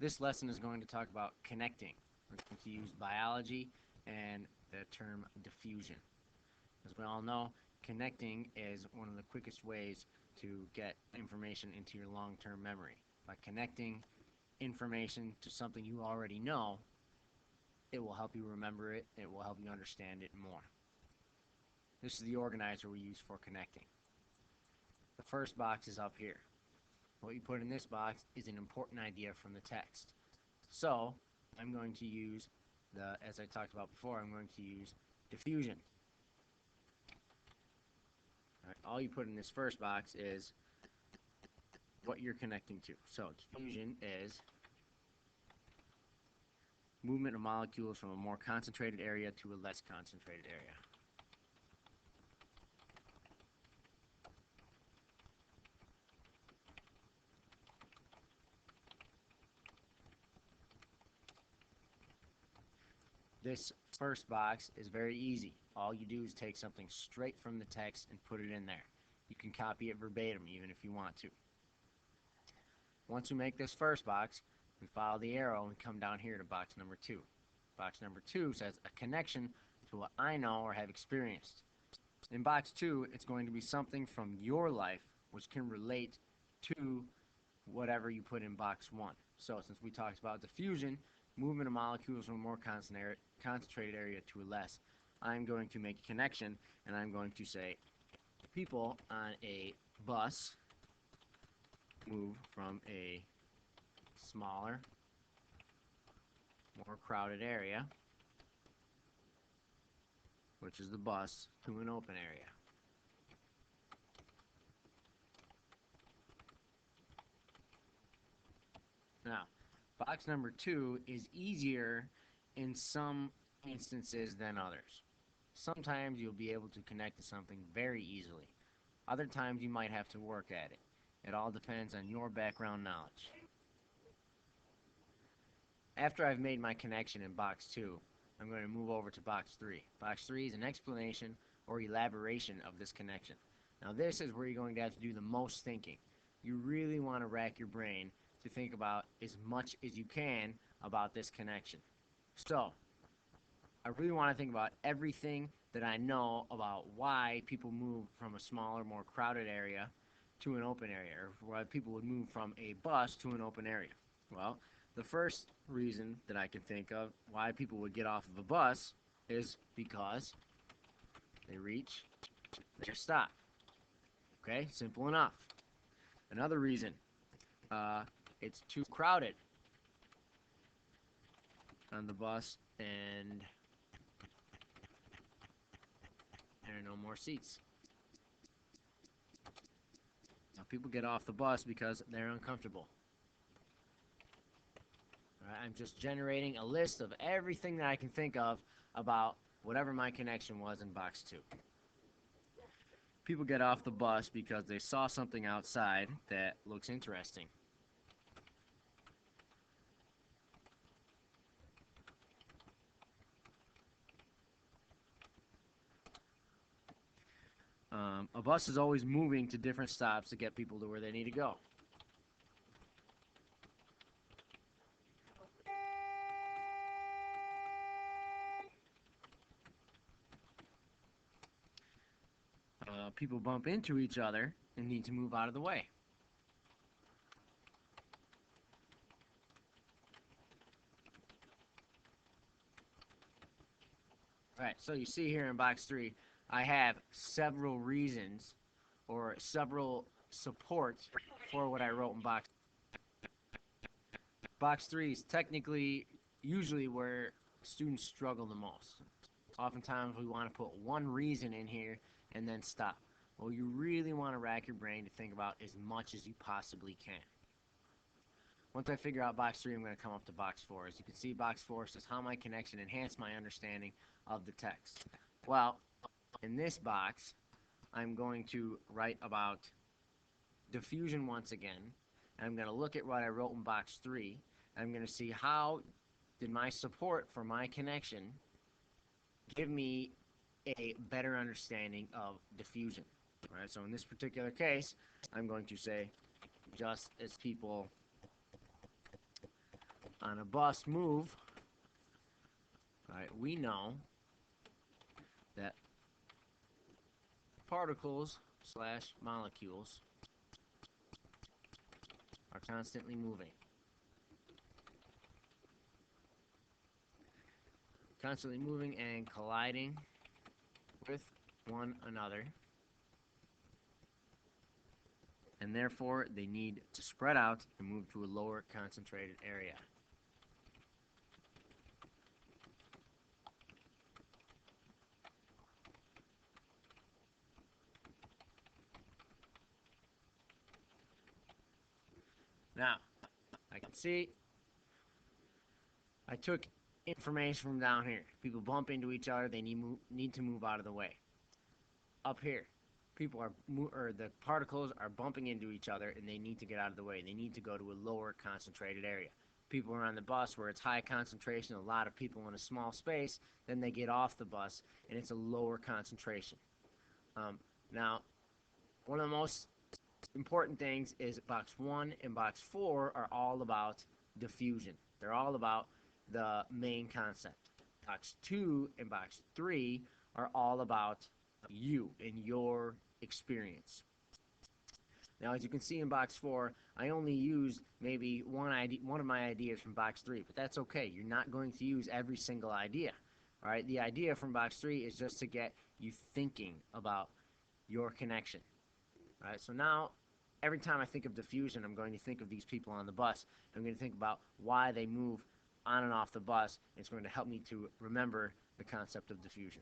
This lesson is going to talk about connecting. We're going to use biology and the term diffusion. As we all know, connecting is one of the quickest ways to get information into your long-term memory. By connecting information to something you already know, it will help you remember it, it will help you understand it more. This is the organizer we use for connecting. The first box is up here. What you put in this box is an important idea from the text. So I'm going to use as I talked about before, I'm going to use diffusion. All you put in this first box is what you're connecting to. So diffusion is movement of molecules from a more concentrated area to a less concentrated area. This first box is very easy. All you do is take something straight from the text and put it in there. You can copy it verbatim even if you want to. Once we make this first box, we follow the arrow and come down here to box number 2. Box number 2 says a connection to what I know or have experienced. In box 2, it's going to be something from your life which can relate to whatever you put in box 1. So since we talked about diffusion, movement of molecules from a more concentrated area to a less, I'm going to make a connection and I'm going to say people on a bus move from a smaller, more crowded area, which is the bus, to an open area. Now, box number 2 is easier in some instances than others. Sometimes you'll be able to connect to something very easily. Other times you might have to work at it. It all depends on your background knowledge. After I've made my connection in box 2, I'm going to move over to box 3. Box 3 is an explanation or elaboration of this connection. Now this is where you're going to have to do the most thinking. You really want to rack your brain to think about as much as you can about this connection. So, I really want to think about everything that I know about why people move from a smaller, more crowded area to an open area, or why people would move from a bus to an open area. Well, the first reason that I can think of why people would get off of a bus is because they reach their stop. Okay, simple enough. Another reason, it's too crowded on the bus and there are no more seats. Now people get off the bus because they're uncomfortable. I'm just generating a list of everything that I can think of about whatever my connection was in box 2. People get off the bus because they saw something outside that looks interesting. A bus is always moving to different stops to get people to where they need to go. People bump into each other and need to move out of the way. Alright, so you see here in box 3, I have several reasons or several supports for what I wrote in box. Box 3 is technically usually where students struggle the most. Oftentimes we want to put one reason in here and then stop. Well, you really want to rack your brain to think about as much as you possibly can. Once I figure out box 3, I'm going to come up to box 4. As you can see, box 4 says how my connection enhanced my understanding of the text. Well, in this box, I'm going to write about diffusion once again. And I'm going to look at what I wrote in box 3. And I'm going to see how did my support for my connection give me a better understanding of diffusion. All right, so in this particular case, I'm going to say just as people on a bus move, right, we know that particles slash molecules are constantly moving. Constantly moving and colliding with one another. And therefore, they need to spread out and move to a lower concentrated area. Now, I can see I took information from down here. People bump into each other. They need to move out of the way. Up here, people are or the particles are bumping into each other, and they need to get out of the way. They need to go to a lower concentrated area. People are on the bus where it's high concentration, a lot of people in a small space. Then they get off the bus, and it's a lower concentration. Now, one of the most important things is box 1 and box 4 are all about diffusion. They're all about the main concept. Box 2 and box 3 are all about you and your experience. Now, as you can see in box 4, I only used maybe one of my ideas from box 3, but that's okay. You're not going to use every single idea. All right, the idea from box 3 is just to get you thinking about your connection. All right, so now every time I think of diffusion, I'm going to think of these people on the bus. I'm going to think about why they move on and off the bus. It's going to help me to remember the concept of diffusion.